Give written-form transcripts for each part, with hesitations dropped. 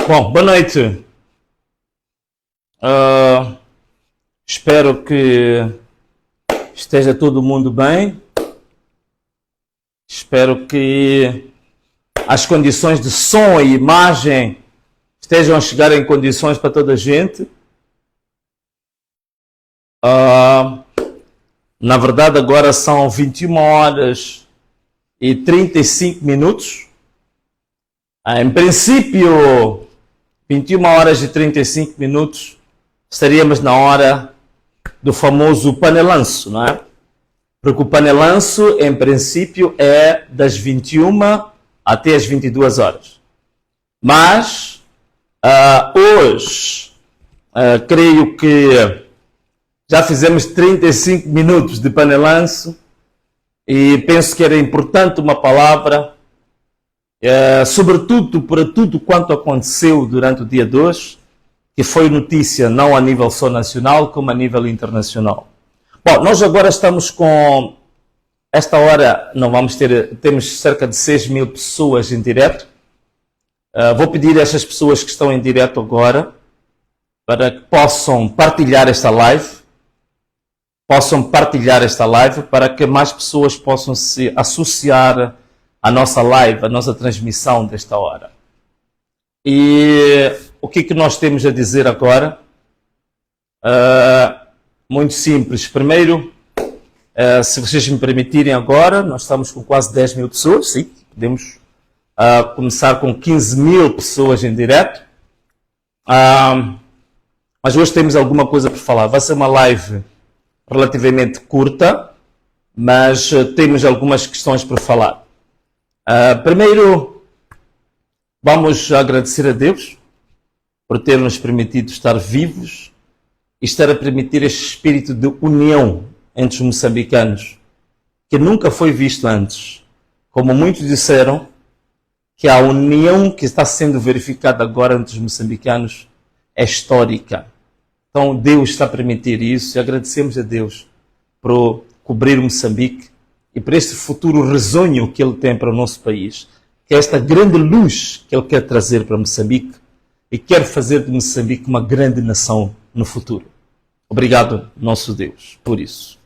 Bom, boa noite. Espero que esteja todo mundo bem. Espero que as condições de som e imagem estejam a chegar em condições para toda a gente. Na verdade, agora são 21 horas e 35 minutos. Em princípio, 21 horas e 35 minutos, estaríamos na hora do famoso panelanço, não é? Porque o panelanço, em princípio, é das 21 até as 22 horas. Mas, hoje, creio que já fizemos 35 minutos de panelanço e penso que era importante uma palavra, sobretudo para tudo quanto aconteceu durante o dia 2, que foi notícia não a nível só nacional, como a nível internacional. Bom, nós agora estamos com, esta hora, não vamos ter, temos cerca de 6.000 pessoas em direto. Vou pedir a essas pessoas que estão em direto agora para que possam partilhar esta live, para que mais pessoas possam se associar à nossa live, à nossa transmissão desta hora. E o que é que nós temos a dizer agora? Muito simples. Primeiro, se vocês me permitirem agora, nós estamos com quase 10.000 pessoas, sim, podemos começar com 15.000 pessoas em direto. Mas hoje temos alguma coisa para falar. Vai ser uma live relativamente curta, mas temos algumas questões para falar. Primeiro, vamos agradecer a Deus por ter nos permitido estar vivos e estar a permitir este espírito de união entre os moçambicanos, que nunca foi visto antes. Como muitos disseram, que a união que está sendo verificada agora entre os moçambicanos é histórica. Então Deus está a permitir isso e agradecemos a Deus por cobrir Moçambique e por este futuro risonho que Ele tem para o nosso país, que é esta grande luz que Ele quer trazer para Moçambique e quer fazer de Moçambique uma grande nação no futuro. Obrigado, nosso Deus, por isso.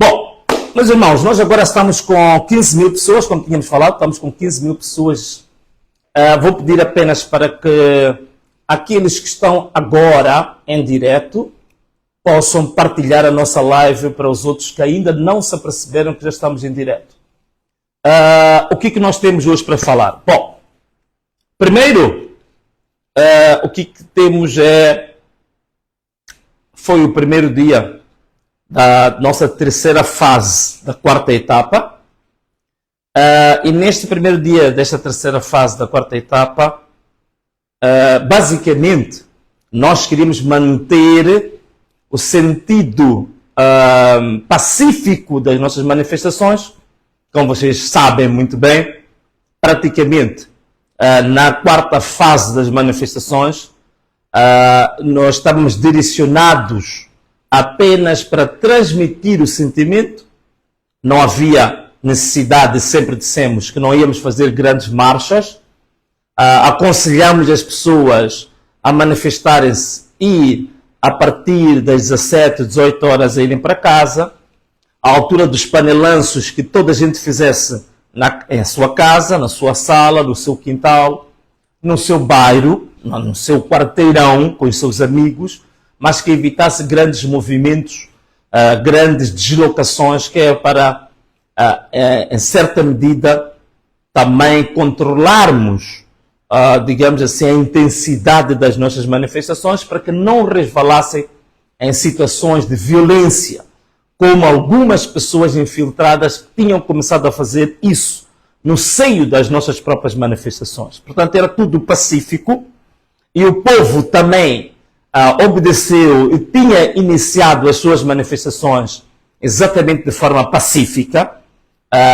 Bom, meus irmãos, nós agora estamos com 15.000 pessoas, como tínhamos falado, estamos com 15.000 pessoas. Vou pedir apenas para que aqueles que estão agora em direto possam partilhar a nossa live para os outros que ainda não se aperceberam que já estamos em direto. O que é que nós temos hoje para falar? Bom, primeiro, o que temos foi o primeiro dia da nossa terceira fase da quarta etapa. E neste primeiro dia desta terceira fase da quarta etapa, basicamente, nós queríamos manter o sentido pacífico das nossas manifestações. Como vocês sabem muito bem, praticamente na quarta fase das manifestações, nós estávamos direcionados apenas para transmitir o sentimento. Não havia necessidade, sempre dissemos que não íamos fazer grandes marchas. Aconselhamos as pessoas a manifestarem-se e a partir das 17, 18 horas a irem para casa, à altura dos panelanços que toda a gente fizesse em sua casa, na sua sala, no seu quintal, no seu bairro, no seu quarteirão, com os seus amigos, mas que evitasse grandes movimentos, grandes deslocações, que é para, em certa medida, também controlarmos digamos assim, a intensidade das nossas manifestações para que não resvalassem em situações de violência, como algumas pessoas infiltradas tinham começado a fazer isso no seio das nossas próprias manifestações. Portanto, era tudo pacífico e o povo também obedeceu e tinha iniciado as suas manifestações exatamente de forma pacífica.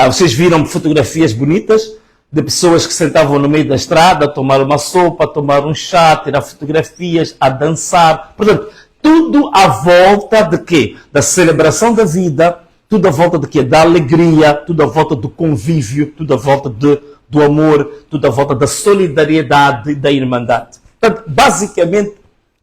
Vocês viram fotografias bonitas de pessoas que sentavam no meio da estrada a tomar uma sopa, a tomar um chá, a tirar fotografias, a dançar. Portanto, tudo à volta de quê? Da celebração da vida, tudo à volta de quê? Da alegria, tudo à volta do convívio, tudo à volta de do amor, tudo à volta da solidariedade e da irmandade. Portanto, basicamente,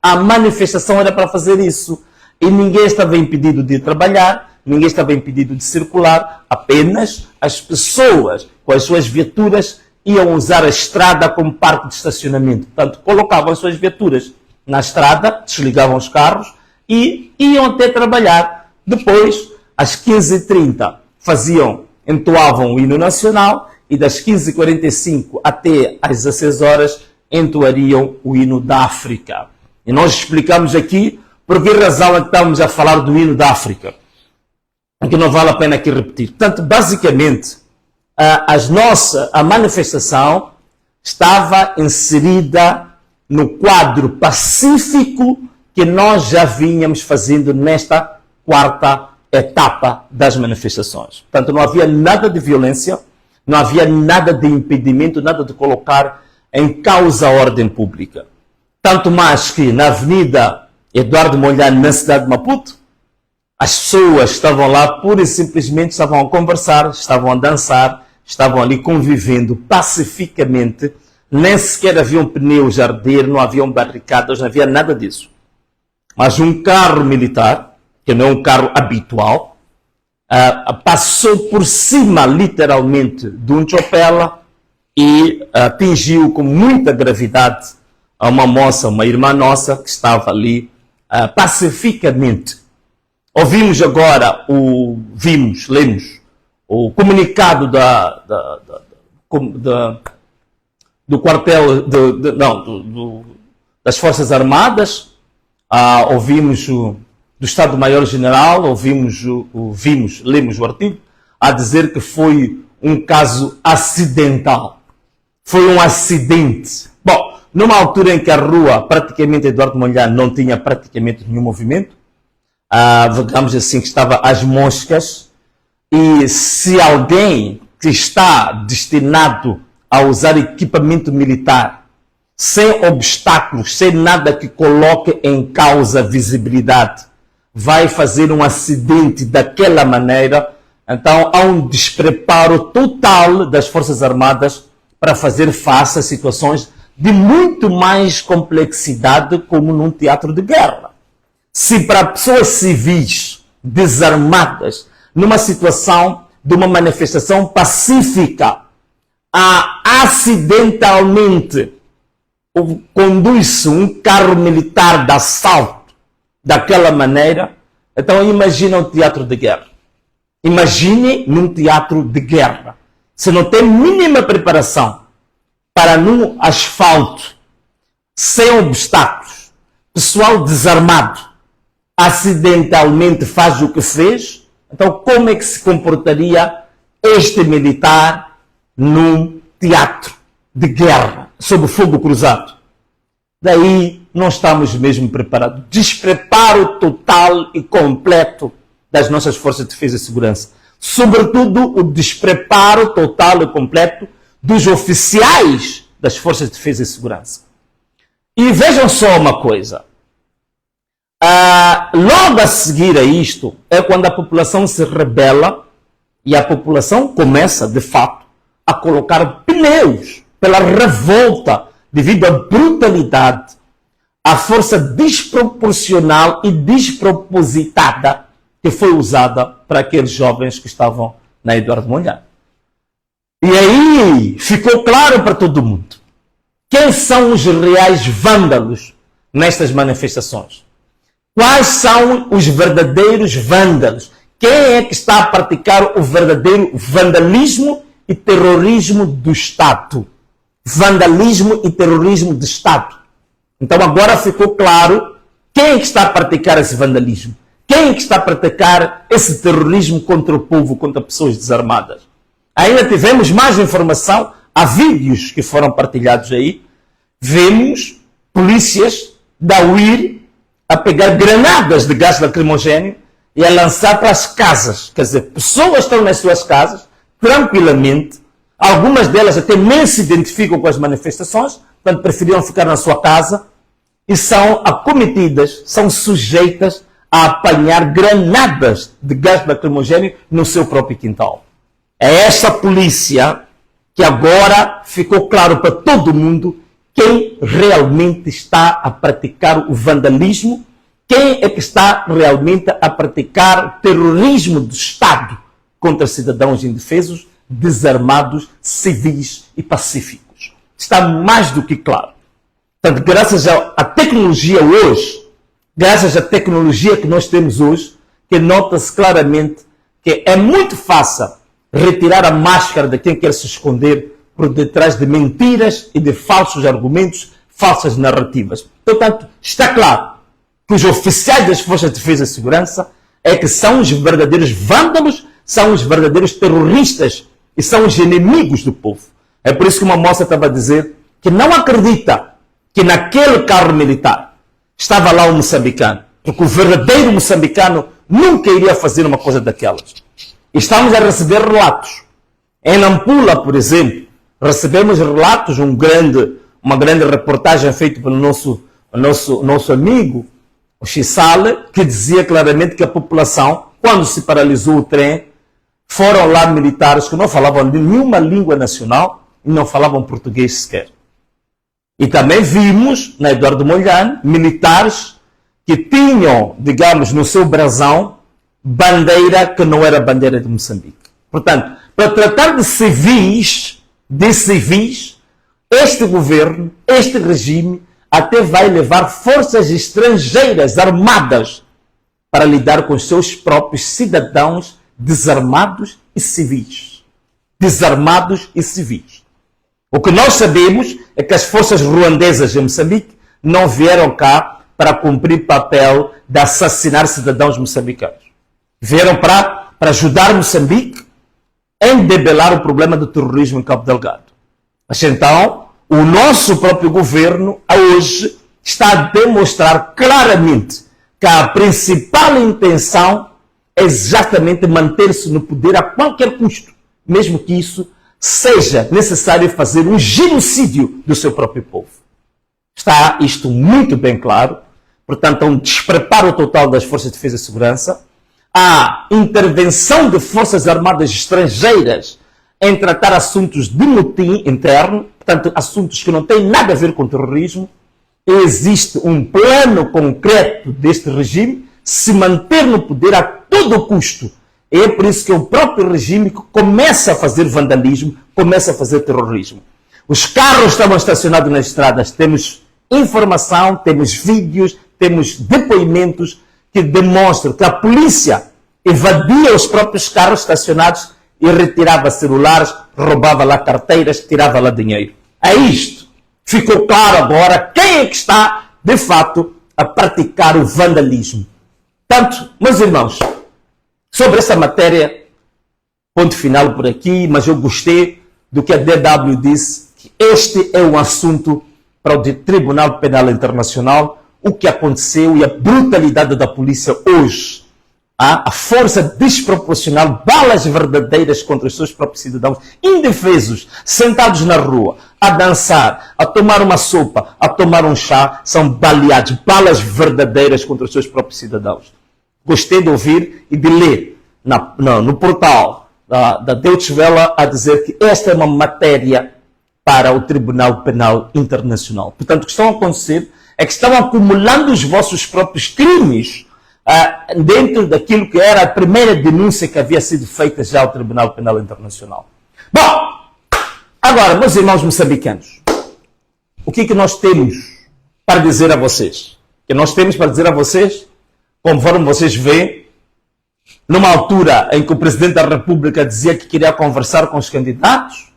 a manifestação era para fazer isso. E ninguém estava impedido de trabalhar, ninguém estava impedido de circular, apenas as pessoas com as suas viaturas iam usar a estrada como parque de estacionamento. Portanto, colocavam as suas viaturas na estrada, desligavam os carros e iam até trabalhar. Depois, às 15h30, entoavam o hino nacional e das 15h45 até às 16 horas entoariam o hino da África. E nós explicamos aqui por que razão é que estamos a falar do hino da África. Que não vale a pena aqui repetir. Portanto, basicamente, a manifestação estava inserida no quadro pacífico que nós já vínhamos fazendo nesta quarta etapa das manifestações. Portanto, não havia nada de violência, não havia nada de impedimento, nada de colocar em causa a ordem pública. Tanto mais que na Avenida Eduardo Mondlane, na cidade de Maputo, as pessoas estavam lá pura e simplesmente estavam a conversar, estavam a dançar, estavam ali convivendo pacificamente, nem sequer haviam pneus a arder, não haviam barricadas, não havia nada disso. Mas um carro militar, que não é um carro habitual, passou por cima, literalmente, de um chopela e atingiu com muita gravidade a uma moça, uma irmã nossa, que estava ali pacificamente. Ouvimos agora, lemos o comunicado do quartel, das Forças Armadas, ouvimos do Estado-Maior-General, lemos o artigo, a dizer que foi um caso acidental. Foi um acidente. Bom, numa altura em que a rua, praticamente, Eduardo Mondlane não tinha praticamente nenhum movimento, digamos assim, que estava às moscas, e se alguém que está destinado a usar equipamento militar, sem obstáculos, sem nada que coloque em causa a visibilidade, vai fazer um acidente daquela maneira, então há um despreparo total das Forças Armadas para fazer face a situações de muito mais complexidade, como num teatro de guerra. Se para pessoas civis, desarmadas, numa situação de uma manifestação pacífica, acidentalmente conduz-se um carro militar de assalto daquela maneira, então imagina um teatro de guerra. Imagine num teatro de guerra. Se não tem mínima preparação para num asfalto, sem obstáculos, pessoal desarmado, acidentalmente faz o que fez, então como é que se comportaria este militar num teatro de guerra, sob fogo cruzado? Daí não estamos mesmo preparados. Despreparo total e completo das nossas forças de defesa e segurança. Sobretudo o despreparo total e completo dos oficiais das forças de defesa e segurança. E vejam só uma coisa. Logo a seguir a isto é quando a população se rebela e a população começa, de fato, a colocar pneus pela revolta devido à brutalidade, à força desproporcional e despropositada que foi usada para aqueles jovens que estavam na Eduardo Mondlane. E aí ficou claro para todo mundo quem são os reais vândalos nestas manifestações. Quais são os verdadeiros vândalos? Quem é que está a praticar o verdadeiro vandalismo e terrorismo do Estado? Vandalismo e terrorismo do Estado. Então agora ficou claro quem é que está a praticar esse vandalismo. Quem é que está a praticar esse terrorismo contra o povo, contra pessoas desarmadas? Ainda tivemos mais informação, há vídeos que foram partilhados aí, vemos polícias da UIR a pegar granadas de gás lacrimogéneo e a lançar para as casas. Quer dizer, pessoas estão nas suas casas, tranquilamente, algumas delas até nem se identificam com as manifestações, portanto preferiram ficar na sua casa e são acometidas, são sujeitas a apanhar granadas de gás lacrimogéneo no seu próprio quintal. É essa polícia que agora ficou claro para todo mundo quem realmente está a praticar o vandalismo, quem é que está realmente a praticar o terrorismo do Estado contra cidadãos indefesos, desarmados, civis e pacíficos. Está mais do que claro. Portanto, graças à tecnologia hoje, graças à tecnologia que nós temos hoje, que nota-se claramente que é muito fácil retirar a máscara de quem quer se esconder por detrás de mentiras e de falsos argumentos, falsas narrativas. Portanto, está claro que os oficiais das Forças de Defesa e Segurança é que são os verdadeiros vândalos, são os verdadeiros terroristas e são os inimigos do povo. É por isso que uma moça estava a dizer que não acredita que naquele carro militar estava lá um moçambicano, porque o verdadeiro moçambicano nunca iria fazer uma coisa daquelas. Estamos a receber relatos. Em Nampula, por exemplo, recebemos relatos, uma grande reportagem feita pelo nosso amigo, o Xissale, que dizia claramente que a população, quando se paralisou o trem, foram lá militares que não falavam nenhuma língua nacional e não falavam português sequer. E também vimos, na Eduardo Mondlane, militares que tinham, digamos, no seu brasão, bandeira que não era bandeira de Moçambique. Portanto, para tratar de civis, este governo, este regime, até vai levar forças estrangeiras armadas para lidar com os seus próprios cidadãos desarmados e civis. Desarmados e civis. O que nós sabemos é que as forças ruandesas em Moçambique não vieram cá para cumprir papel de assassinar cidadãos moçambicanos. Vieram para ajudar Moçambique em debelar o problema do terrorismo em Cabo Delgado. Mas então, o nosso próprio governo, hoje, está a demonstrar claramente que a principal intenção é exatamente manter-se no poder a qualquer custo, mesmo que isso seja necessário fazer um genocídio do seu próprio povo. Está isto muito bem claro. Portanto, há um despreparo total das Forças de Defesa e Segurança, a intervenção de forças armadas estrangeiras em tratar assuntos de motim interno, portanto, assuntos que não têm nada a ver com terrorismo. Existe um plano concreto deste regime se manter no poder a todo custo. É por isso que o próprio regime começa a fazer vandalismo, começa a fazer terrorismo. Os carros estavam estacionados nas estradas, temos informação, temos vídeos, temos depoimentos que demonstram que a polícia evadia os próprios carros estacionados e retirava celulares, roubava lá carteiras, tirava lá dinheiro. É isto. Ficou claro agora quem é que está, de fato, a praticar o vandalismo. Portanto, meus irmãos, sobre essa matéria, ponto final por aqui, mas eu gostei do que a DW disse, que este é um assunto para o Tribunal Penal Internacional, o que aconteceu e a brutalidade da polícia hoje. A força desproporcional, balas verdadeiras contra os seus próprios cidadãos, indefesos, sentados na rua, a dançar, a tomar uma sopa, a tomar um chá, são baleados, balas verdadeiras contra os seus próprios cidadãos. Gostei de ouvir e de ler no portal da Deutsche Welle a dizer que esta é uma matéria para o Tribunal Penal Internacional. Portanto, o que está a acontecer é que estão acumulando os vossos próprios crimes dentro daquilo que era a primeira denúncia que havia sido feita já ao Tribunal Penal Internacional. Bom, agora, meus irmãos moçambicanos, o que é que nós temos para dizer a vocês? O que nós temos para dizer a vocês, conforme vocês veem, numa altura em que o Presidente da República dizia que queria conversar com os candidatos,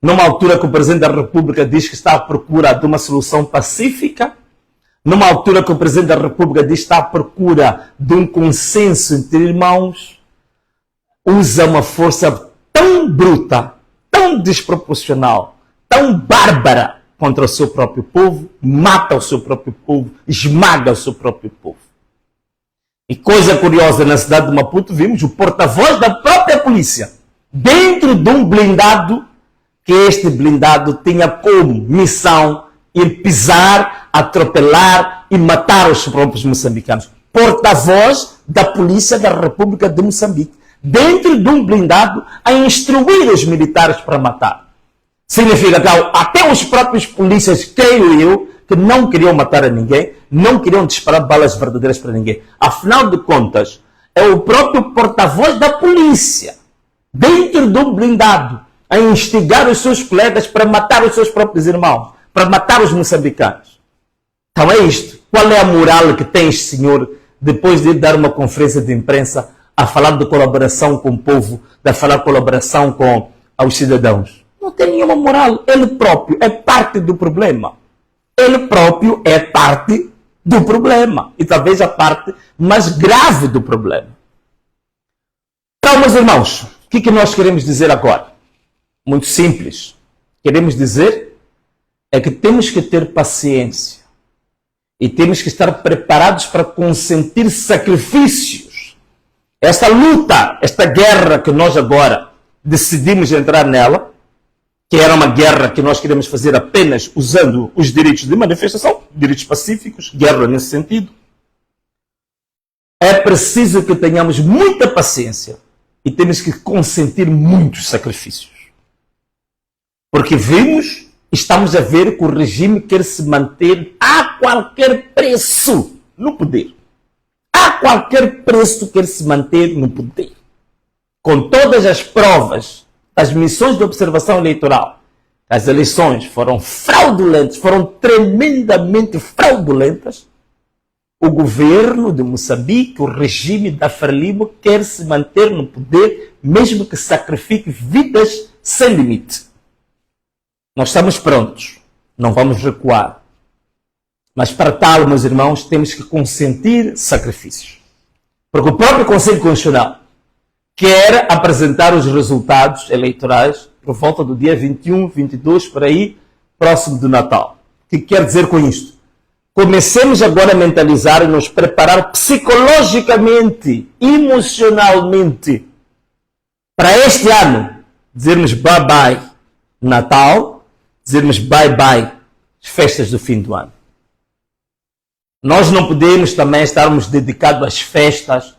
numa altura que o Presidente da República diz que está à procura de uma solução pacífica, numa altura que o Presidente da República diz que está à procura de um consenso entre irmãos, usa uma força tão bruta, tão desproporcional, tão bárbara contra o seu próprio povo, mata o seu próprio povo, esmaga o seu próprio povo. E coisa curiosa, na cidade de Maputo, vimos o porta-voz da própria polícia, dentro de um blindado, que este blindado tinha como missão ir pisar, atropelar e matar os próprios moçambicanos. Porta-voz da polícia da República de Moçambique, dentro de um blindado, a instruir os militares para matar. Significa que até os próprios polícias, creio eu, que não queriam matar a ninguém, não queriam disparar balas verdadeiras para ninguém. Afinal de contas, é o próprio porta-voz da polícia, dentro do blindado, a instigar os seus colegas para matar os seus próprios irmãos, para matar os moçambicanos. Então é isto. Qual é a moral que tem este senhor depois de dar uma conferência de imprensa a falar de colaboração com o povo, de falar de colaboração com os cidadãos? Não tem nenhuma moral. Ele próprio é parte do problema. Ele próprio é parte do problema. E talvez a parte mais grave do problema. Então, meus irmãos, o que nós queremos dizer agora? Muito simples. Queremos dizer é que temos que ter paciência. E temos que estar preparados para consentir sacrifícios. Esta luta, esta guerra que nós agora decidimos entrar nela, que era uma guerra que nós queremos fazer apenas usando os direitos de manifestação, direitos pacíficos, guerra nesse sentido, é preciso que tenhamos muita paciência e temos que consentir muitos sacrifícios. Porque estamos a ver que o regime quer se manter a qualquer preço no poder. A qualquer preço quer se manter no poder. Com todas as provas, as missões de observação eleitoral, as eleições foram fraudulentas, foram tremendamente fraudulentas, o governo de Moçambique, o regime da Frelimo, quer se manter no poder, mesmo que sacrifique vidas sem limite. Nós estamos prontos, não vamos recuar. Mas para tal, meus irmãos, temos que consentir sacrifícios. Porque o próprio Conselho Constitucional quer apresentar os resultados eleitorais por volta do dia 21, 22, por aí, próximo do Natal. O que quer dizer com isto? Comecemos agora a mentalizar e nos preparar psicologicamente, emocionalmente, para este ano, dizermos bye-bye Natal, dizermos bye-bye as festas do fim do ano. Nós não podemos também estarmos dedicados às festas,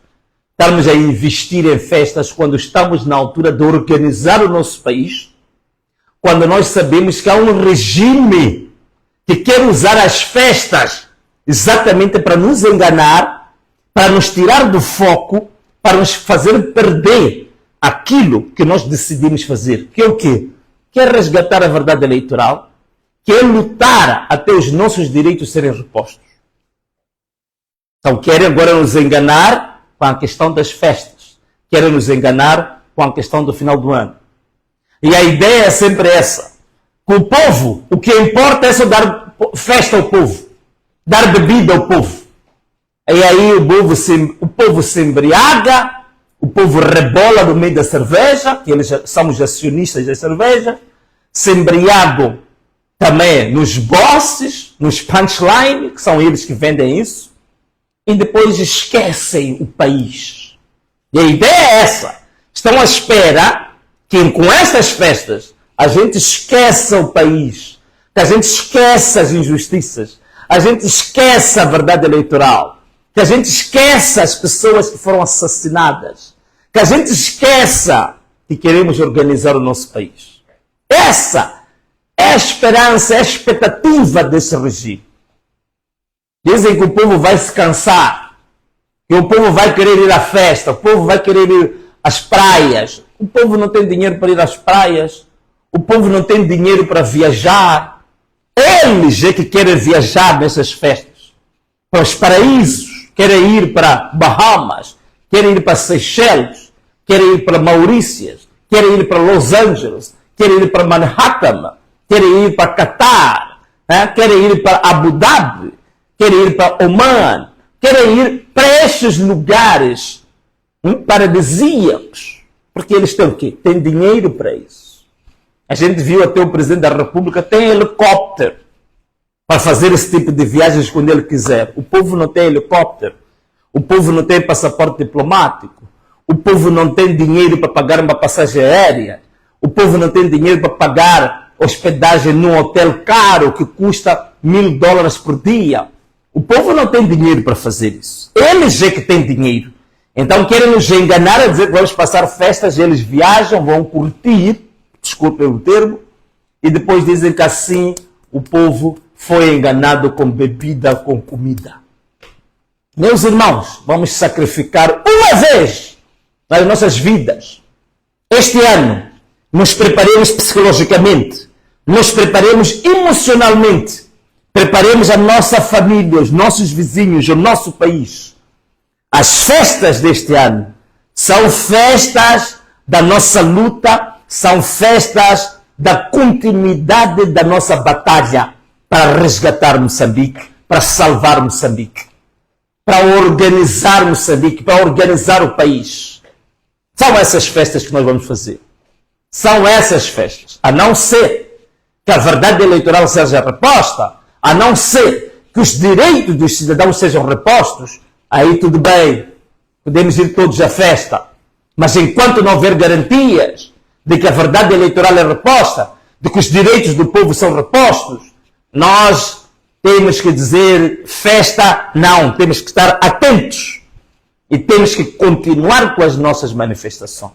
estarmos a investir em festas quando estamos na altura de organizar o nosso país, quando nós sabemos que há um regime que quer usar as festas exatamente para nos enganar, para nos tirar do foco, para nos fazer perder aquilo que nós decidimos fazer. Que é o quê? Quer resgatar a verdade eleitoral, quer lutar até os nossos direitos serem repostos. Então querem agora nos enganar com a questão das festas. Querem nos enganar com a questão do final do ano. E a ideia é sempre essa. Com o povo, o que importa é só dar festa ao povo. Dar bebida ao povo. E aí o povo se embriaga, o povo rebola no meio da cerveja, que eles são os acionistas da cerveja, se embriagam também nos bosses, nos punchline, que são eles que vendem isso, e depois esquecem o país. E a ideia é essa. Estão à espera que com essas festas a gente esqueça o país, que a gente esqueça as injustiças, a gente esqueça a verdade eleitoral, que a gente esqueça as pessoas que foram assassinadas, que a gente esqueça que queremos organizar o nosso país. Essa é a esperança, é a expectativa desse regime. Dizem que o povo vai se cansar, que o povo vai querer ir à festa, o povo vai querer ir às praias. O povo não tem dinheiro para ir às praias, o povo não tem dinheiro para viajar. Eles é que querem viajar nessas festas, para os paraísos, querem ir para Bahamas, querem ir para Seychelles, querem ir para Maurícias, querem ir para Los Angeles, querem ir para Manhattan, querem ir para Catar, querem ir para Abu Dhabi, querem ir para Oman, querem ir para estes lugares paradisíacos, porque eles têm o quê? Têm dinheiro para isso. A gente viu até o Presidente da República tem helicóptero para fazer esse tipo de viagens quando ele quiser. O povo não tem helicóptero, o povo não tem passaporte diplomático, o povo não tem dinheiro para pagar uma passagem aérea, o povo não tem dinheiro para pagar hospedagem num hotel caro que custa $1.000 por dia. O povo não tem dinheiro para fazer isso. Eles é que têm dinheiro. Então querem nos enganar a dizer que vamos passar festas, eles viajam, vão curtir, desculpem o termo, e depois dizem que assim o povo foi enganado com bebida, com comida. Meus irmãos, vamos sacrificar uma vez nas nossas vidas. Este ano, nos preparemos psicologicamente, nos preparemos emocionalmente, preparemos a nossa família, os nossos vizinhos, o nosso país. As festas deste ano são festas da nossa luta, são festas da continuidade da nossa batalha para resgatar Moçambique, para salvar Moçambique, para organizar Moçambique, para organizar o país. São essas festas que nós vamos fazer. São essas festas. A não ser que a verdade eleitoral seja reposta, a não ser que os direitos dos cidadãos sejam repostos, aí tudo bem, podemos ir todos à festa. Mas enquanto não houver garantias de que a verdade eleitoral é reposta, de que os direitos do povo são repostos, nós temos que dizer festa não, temos que estar atentos e temos que continuar com as nossas manifestações.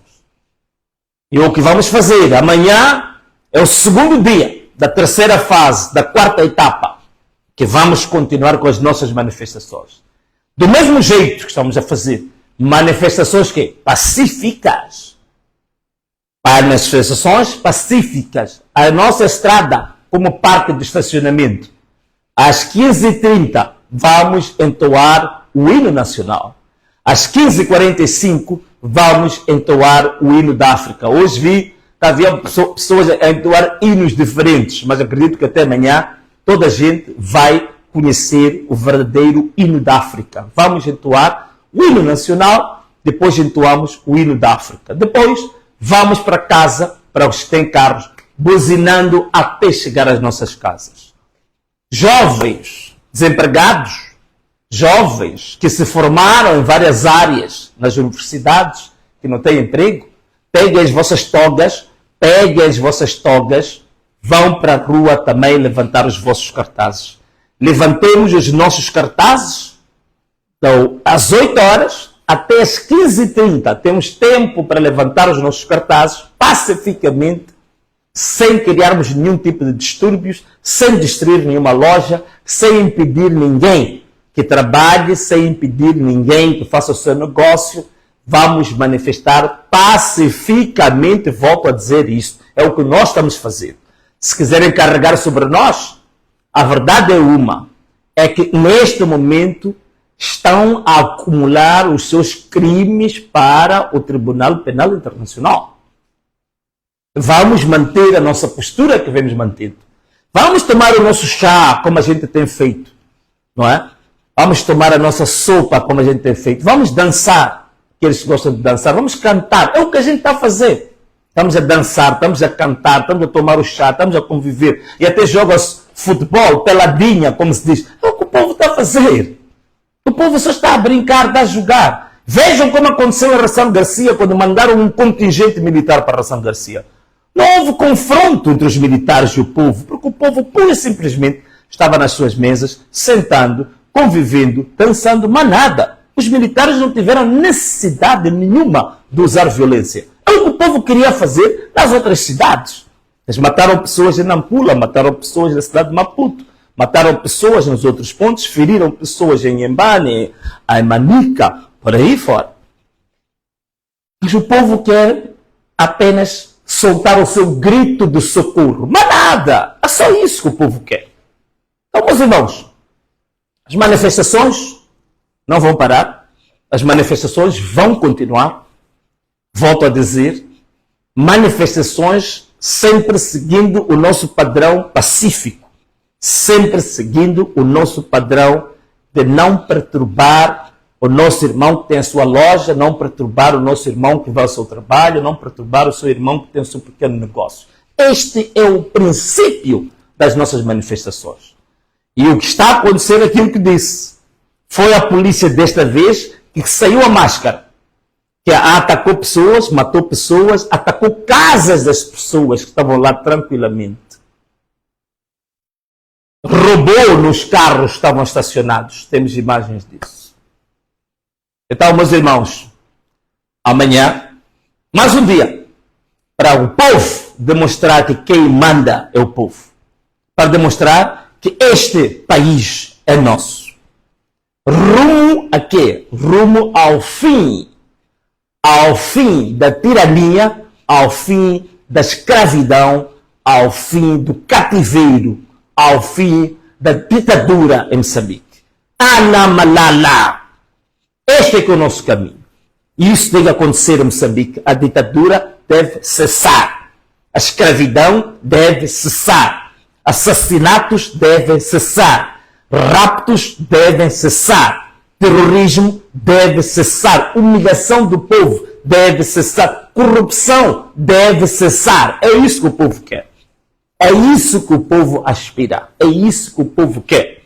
E o que vamos fazer amanhã é o segundo dia da terceira fase, da quarta etapa, que vamos continuar com as nossas manifestações. Do mesmo jeito que estamos a fazer manifestações que pacíficas, manifestações pacíficas. A nossa estrada, como parque de estacionamento, às 15h30 vamos entoar o hino nacional. Às 15h45 vamos entoar o hino da África. Hoje vi que havia pessoas a entoar hinos diferentes, mas acredito que até amanhã toda a gente vai conhecer o verdadeiro hino da África. Vamos entoar o hino nacional, depois entoamos o hino da África. Depois vamos para casa, para os que têm carros, buzinando até chegar às nossas casas. Jovens desempregados, jovens que se formaram em várias áreas nas universidades, que não têm emprego, peguem as vossas togas, vão para a rua também levantar os vossos cartazes. Levantemos os nossos cartazes. Então, às 8 horas até às 15h30, temos tempo para levantar os nossos cartazes pacificamente, sem criarmos nenhum tipo de distúrbios, sem destruir nenhuma loja, sem impedir ninguém que trabalhe, sem impedir ninguém que faça o seu negócio. Vamos manifestar pacificamente, volto a dizer isto, é o que nós estamos fazendo. Se quiserem carregar sobre nós, a verdade é uma, é que neste momento estão a acumular os seus crimes para o Tribunal Penal Internacional. Vamos manter a nossa postura que vemos mantendo. Vamos tomar o nosso chá, como a gente tem feito, não é? Vamos tomar a nossa sopa, como a gente tem feito. Vamos dançar, que eles gostam de dançar. Vamos cantar, é o que a gente está a fazer. Estamos a dançar, estamos a cantar, estamos a tomar o chá, estamos a conviver. E até joga futebol, peladinha, como se diz. É o que o povo está a fazer. O povo só está a brincar, está a jogar. Vejam como aconteceu em Ração Garcia, quando mandaram um contingente militar para Ração Garcia. Não houve confronto entre os militares e o povo, porque o povo pura e simplesmente estava nas suas mesas, sentando, convivendo, dançando, mas nada. Os militares não tiveram necessidade nenhuma de usar violência. É o que o povo queria fazer nas outras cidades. Eles mataram pessoas em Nampula, mataram pessoas na cidade de Maputo, mataram pessoas nos outros pontos, feriram pessoas em Embane, em Manica, por aí fora. Mas o povo quer apenas soltar o seu grito de socorro. Mas nada! É só isso que o povo quer. Então, meus irmãos, as manifestações não vão parar. As manifestações vão continuar. Volto a dizer, manifestações sempre seguindo o nosso padrão pacífico. Sempre seguindo o nosso padrão de não perturbar o nosso irmão que tem a sua loja, não perturbar o nosso irmão que vai ao seu trabalho, não perturbar o seu irmão que tem o seu pequeno negócio. Este é o princípio das nossas manifestações. E o que está a acontecer é aquilo que disse. Foi a polícia desta vez que saiu a máscara, que atacou pessoas, matou pessoas, atacou casas das pessoas que estavam lá tranquilamente. Roubou nos carros que estavam estacionados. Temos imagens disso. Então, meus irmãos, amanhã, mais um dia, para o povo demonstrar que quem manda é o povo. Para demonstrar que este país é nosso. Rumo a quê? Rumo ao fim da tirania, ao fim da escravidão, ao fim do cativeiro, ao fim da ditadura em Moçambique. Anamalala. Este é que é o nosso caminho. E isso deve acontecer em Moçambique. A ditadura deve cessar. A escravidão deve cessar. Assassinatos devem cessar. Raptos devem cessar. Terrorismo deve cessar. Humilhação do povo deve cessar. Corrupção deve cessar. É isso que o povo quer. É isso que o povo aspira. É isso que o povo quer.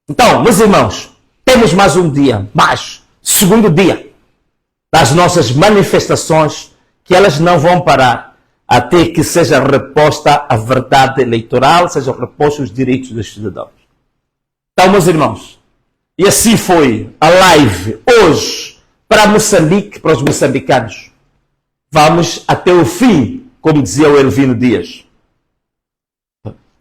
Então, meus irmãos, temos mais um dia, segundo dia das nossas manifestações, que elas não vão parar até que seja reposta a verdade eleitoral, sejam repostos os direitos dos cidadãos. Então, meus irmãos, e assim foi a live hoje para Moçambique, para os moçambicanos. Vamos até o fim, como dizia o Elvino Dias.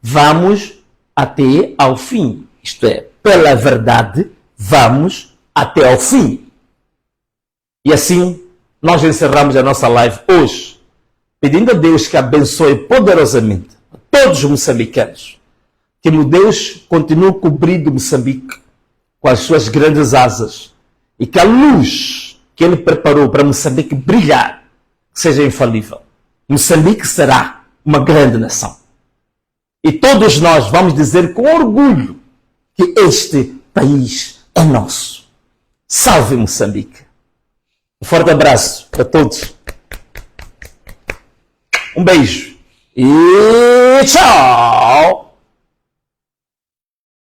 Vamos até ao fim. Isto é, pela verdade, vamos até ao fim. E assim, nós encerramos a nossa live hoje, pedindo a Deus que abençoe poderosamente a todos os moçambicanos. Que o Deus continue cobrindo Moçambique com as suas grandes asas. E que a luz que Ele preparou para Moçambique brilhar seja infalível. Moçambique será uma grande nação. E todos nós vamos dizer com orgulho que este país é nosso. Salve Moçambique. Um forte abraço para todos. Um beijo e tchau!